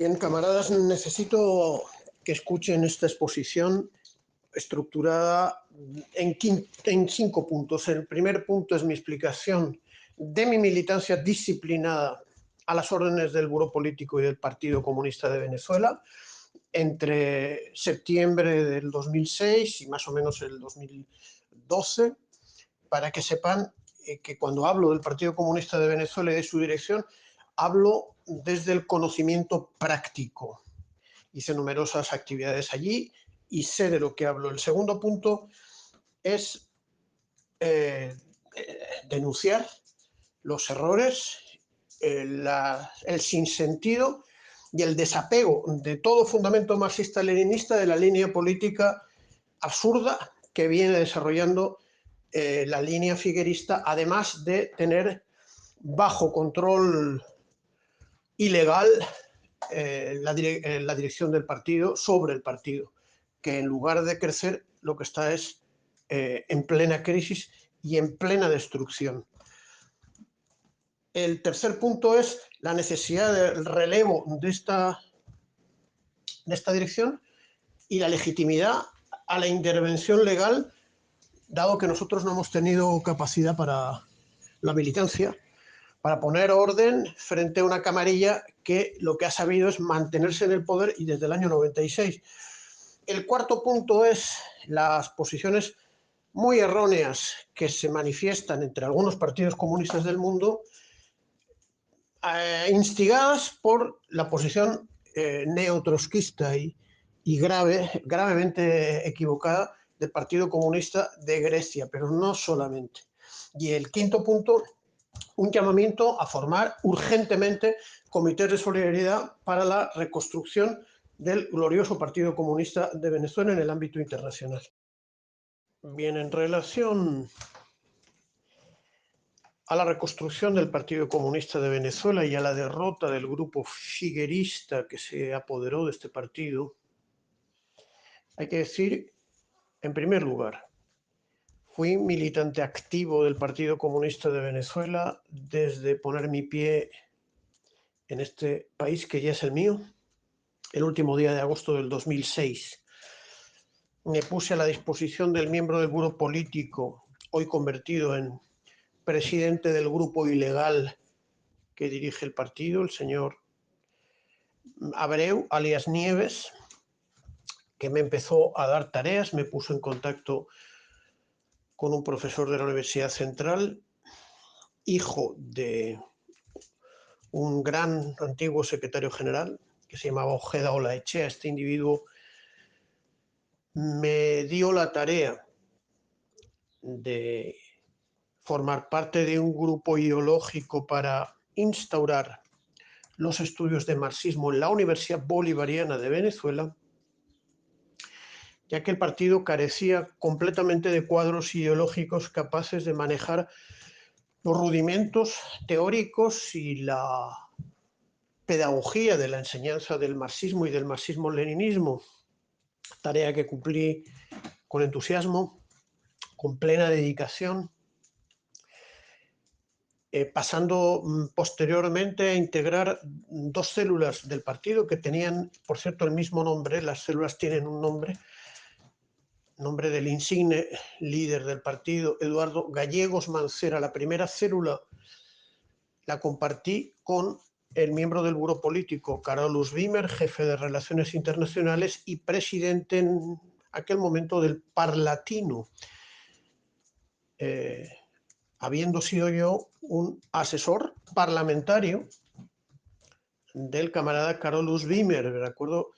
Bien, camaradas, necesito que escuchen esta exposición estructurada en 5 puntos. El primer punto es mi explicación de mi militancia disciplinada a las órdenes del Buró Político y del Partido Comunista de Venezuela entre septiembre del 2006 y más o menos el 2012, para que sepan que cuando hablo del Partido Comunista de Venezuela y de su dirección, hablo desde el conocimiento práctico. Hice numerosas actividades allí y sé de lo que hablo. El segundo punto es denunciar los errores, el sinsentido y el desapego de todo fundamento marxista-leninista de la línea política absurda que viene desarrollando la línea figuerista, además de tener bajo control ilegal la dirección del partido sobre el partido, que en lugar de crecer lo que está es en plena crisis y en plena destrucción. El tercer punto es la necesidad del relevo de esta dirección y la legitimidad a la intervención legal, dado que nosotros no hemos tenido capacidad para la militancia, para poner orden frente a una camarilla que lo que ha sabido es mantenerse en el poder y desde el año 96. El cuarto punto es las posiciones muy erróneas que se manifiestan entre algunos partidos comunistas del mundo, instigadas por la posición neotrotskista y gravemente equivocada del Partido Comunista de Grecia, pero no solamente. Y el quinto punto, un llamamiento a formar urgentemente comités de solidaridad para la reconstrucción del glorioso Partido Comunista de Venezuela en el ámbito internacional. Bien, en relación a la reconstrucción del Partido Comunista de Venezuela y a la derrota del grupo figuerista que se apoderó de este partido, hay que decir, en primer lugar, fui militante activo del Partido Comunista de Venezuela desde poner mi pie en este país que ya es el mío, el último día de agosto del 2006. Me puse a la disposición del miembro del Buró Político, hoy convertido en presidente del grupo ilegal que dirige el partido, el señor Abreu, alias Nieves, que me empezó a dar tareas, me puso en contacto con un profesor de la Universidad Central, hijo de un gran antiguo secretario general que se llamaba Ojeda Olaechea. Este individuo me dio la tarea de formar parte de un grupo ideológico para instaurar los estudios de marxismo en la Universidad Bolivariana de Venezuela, ya que el partido carecía completamente de cuadros ideológicos capaces de manejar los rudimentos teóricos y la pedagogía de la enseñanza del marxismo y del marxismo-leninismo, tarea que cumplí con entusiasmo, con plena dedicación, pasando posteriormente a integrar dos células del partido que tenían, por cierto, el mismo nombre. Las células tienen un nombre del insigne líder del partido, Eduardo Gallegos Mancera. La primera célula la compartí con el miembro del Buró Político, Carolus Wimmer, jefe de Relaciones Internacionales y presidente en aquel momento del Parlatino, habiendo sido yo un asesor parlamentario del camarada Carolus Wimmer. Recuerdo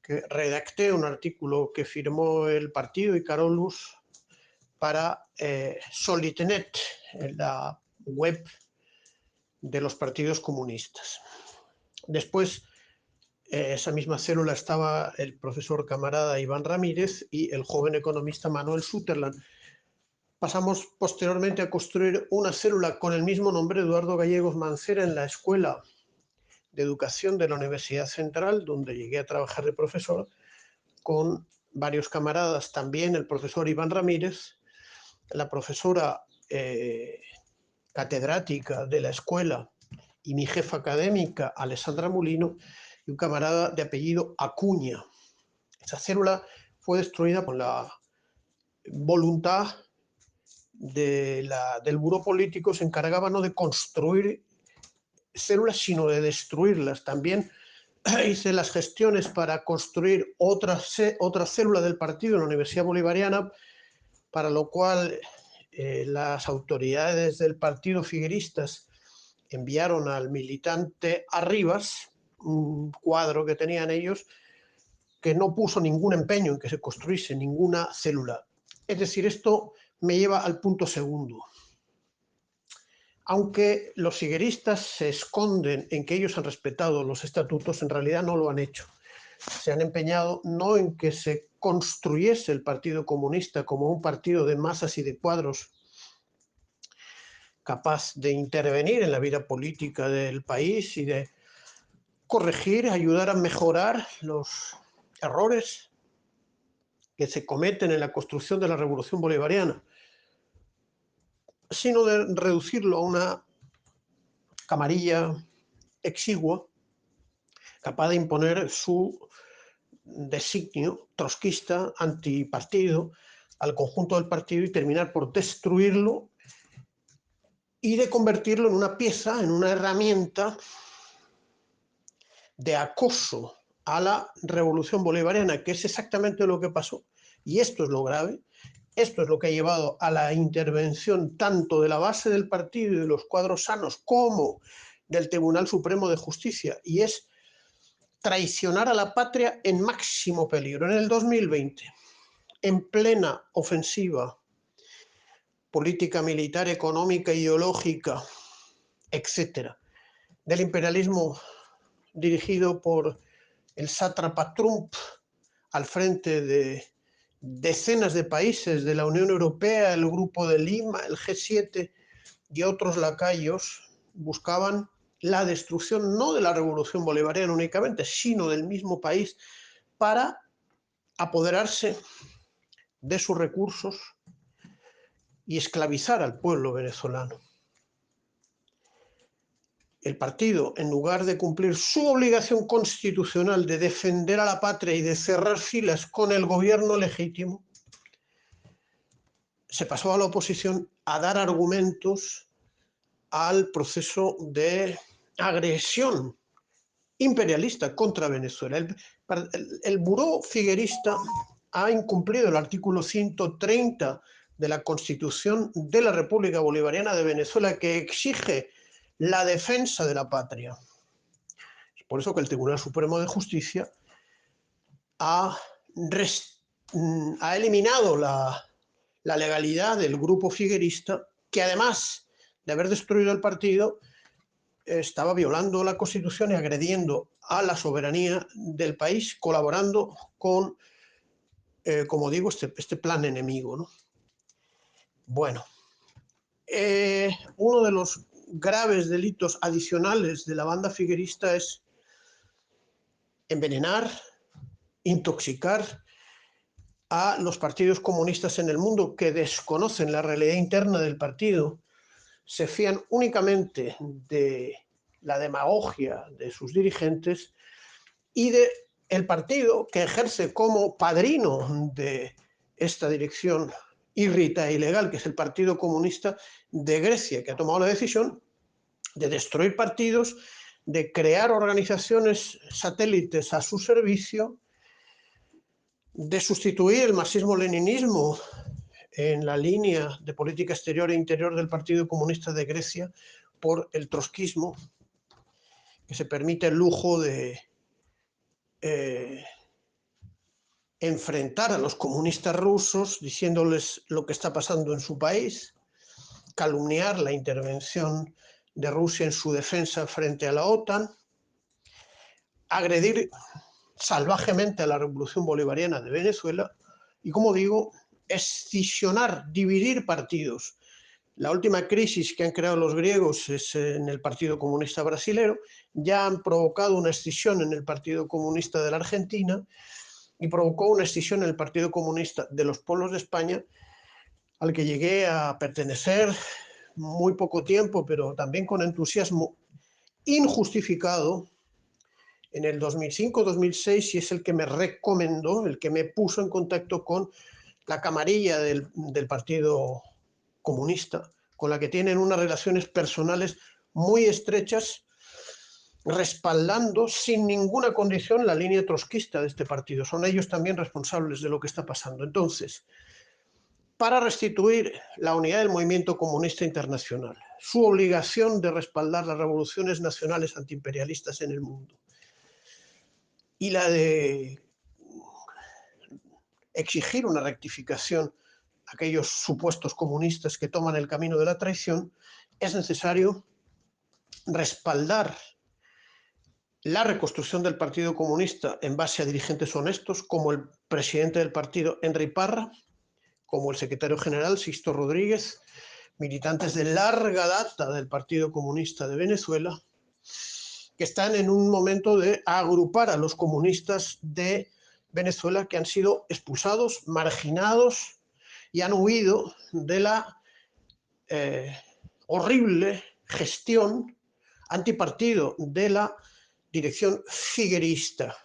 que redacté un artículo que firmó el partido y Carolus para Solidnet, la web de los partidos comunistas. Después, esa misma célula estaba el profesor camarada Iván Ramírez y el joven economista Manuel Sutherland. Pasamos posteriormente a construir una célula con el mismo nombre, Eduardo Gallegos Mancera, en la Escuela de Educación de la Universidad Central, donde llegué a trabajar de profesor, con varios camaradas, también el profesor Iván Ramírez, la profesora catedrática de la escuela y mi jefa académica, Alessandra Mulino, y un camarada de apellido Acuña. Esa célula fue destruida por la voluntad del buró político. Se encargaba no de construir células, sino de destruirlas. También hice las gestiones para construir otra célula del partido en la Universidad Bolivariana, para lo cual las autoridades del partido figueristas enviaron al militante Arribas, un cuadro que tenían ellos, que no puso ningún empeño en que se construyese ninguna célula. Es decir, esto me lleva al punto segundo. Aunque los figueristas se esconden en que ellos han respetado los estatutos, en realidad no lo han hecho. Se han empeñado no en que se construyese el Partido Comunista como un partido de masas y de cuadros capaz de intervenir en la vida política del país y de corregir, ayudar a mejorar los errores que se cometen en la construcción de la Revolución Bolivariana, sino de reducirlo a una camarilla exigua, capaz de imponer su designio trotskista, antipartido, al conjunto del partido y terminar por destruirlo y de convertirlo en una pieza, en una herramienta de acoso a la Revolución Bolivariana, que es exactamente lo que pasó. Y esto es lo grave, esto es lo que ha llevado a la intervención tanto de la base del partido y de los cuadros sanos como del Tribunal Supremo de Justicia, y es traicionar a la patria en máximo peligro. En el 2020, en plena ofensiva política, militar, económica, ideológica, etcétera, del imperialismo dirigido por el sátrapa Trump al frente de decenas de países de la Unión Europea, el Grupo de Lima, el G7 y otros lacayos, buscaban la destrucción no de la Revolución Bolivariana únicamente, sino del mismo país, para apoderarse de sus recursos y esclavizar al pueblo venezolano. El partido, en lugar de cumplir su obligación constitucional de defender a la patria y de cerrar filas con el gobierno legítimo, se pasó a la oposición a dar argumentos al proceso de agresión imperialista contra Venezuela. El buró figuerista ha incumplido el artículo 130 de la Constitución de la República Bolivariana de Venezuela, que exige la defensa de la patria. Es por eso que el Tribunal Supremo de Justicia ha eliminado la legalidad del grupo figuerista, que además de haber destruido el partido, estaba violando la Constitución y agrediendo a la soberanía del país, colaborando con, como digo, este plan enemigo, ¿no? Bueno, uno de los graves delitos adicionales de la banda figuerista es envenenar, intoxicar a los partidos comunistas en el mundo, que desconocen la realidad interna del partido, se fían únicamente de la demagogia de sus dirigentes y de el partido, que ejerce como padrino de esta dirección írrita e ilegal, que es el Partido Comunista de Grecia, que ha tomado la decisión de destruir partidos, de crear organizaciones satélites a su servicio, de sustituir el marxismo-leninismo en la línea de política exterior e interior del Partido Comunista de Grecia por el trotskismo, que se permite el lujo de enfrentar a los comunistas rusos diciéndoles lo que está pasando en su país, calumniar la intervención de Rusia en su defensa frente a la OTAN, agredir salvajemente a la Revolución Bolivariana de Venezuela y, como digo, escisionar, dividir partidos. La última crisis que han creado los griegos es en el Partido Comunista Brasilero. Ya han provocado una escisión en el Partido Comunista de la Argentina y provocó una escisión en el Partido Comunista de los Pueblos de España, al que llegué a pertenecer muy poco tiempo, pero también con entusiasmo injustificado, en el 2005-2006 y es el que me recomendó, el que me puso en contacto con la camarilla del Partido Comunista, con la que tienen unas relaciones personales muy estrechas, respaldando sin ninguna condición la línea trotskista de este partido. Son ellos también responsables de lo que está pasando. Entonces, para restituir la unidad del movimiento comunista internacional, su obligación de respaldar las revoluciones nacionales antiimperialistas en el mundo y la de exigir una rectificación a aquellos supuestos comunistas que toman el camino de la traición, es necesario respaldar la reconstrucción del Partido Comunista en base a dirigentes honestos, como el presidente del partido, Henry Parra, como el secretario general, Sixto Rodríguez, militantes de larga data del Partido Comunista de Venezuela, que están en un momento de agrupar a los comunistas de Venezuela que han sido expulsados, marginados y han huido de la horrible gestión antipartido de la dirección figuerista.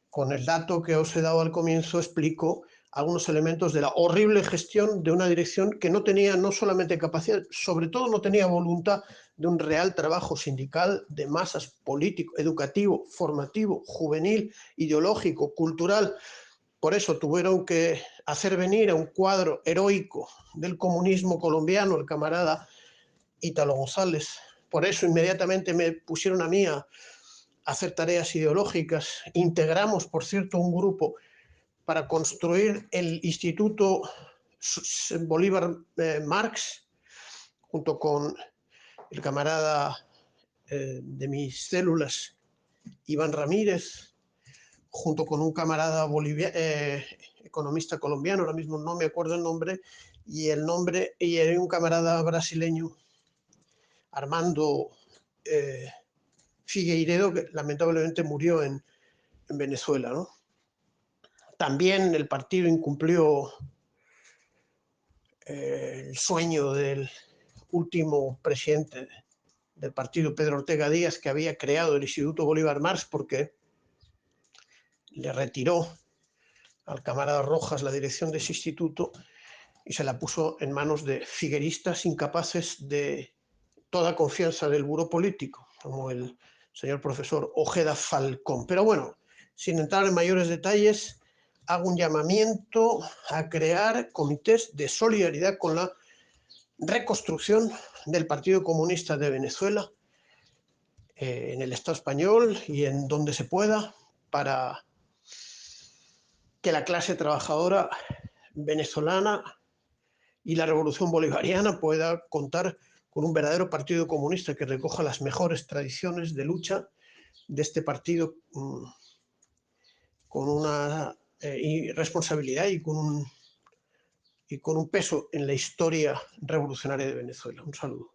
Con el dato que os he dado al comienzo explico algunos elementos de la horrible gestión de una dirección que no tenía no solamente capacidad, sobre todo no tenía voluntad de un real trabajo sindical de masas, político, educativo, formativo, juvenil, ideológico, cultural. Por eso tuvieron que hacer venir a un cuadro heroico del comunismo colombiano, el camarada Ítalo González. Por eso inmediatamente me pusieron a mí a hacer tareas ideológicas. Integramos, por cierto, un grupo para construir el Instituto Bolívar Marx, junto con el camarada de mis células, Iván Ramírez, junto con un camarada economista colombiano, ahora mismo no me acuerdo el nombre, y un camarada brasileño, Armando Figueiredo, que lamentablemente murió en Venezuela, ¿no? También el partido incumplió el sueño del último presidente del partido, Pedro Ortega Díaz, que había creado el Instituto Bolívar Marx porque le retiró al camarada Rojas la dirección de ese instituto y se la puso en manos de figueristas incapaces de toda confianza del buró político, como el señor profesor Ojeda Falcón. Pero bueno, sin entrar en mayores detalles, hago un llamamiento a crear comités de solidaridad con la reconstrucción del Partido Comunista de Venezuela en el Estado español y en donde se pueda, para que la clase trabajadora venezolana y la revolución bolivariana pueda contar con un verdadero partido comunista que recoja las mejores tradiciones de lucha de este partido con una responsabilidad y con un peso en la historia revolucionaria de Venezuela. Un saludo.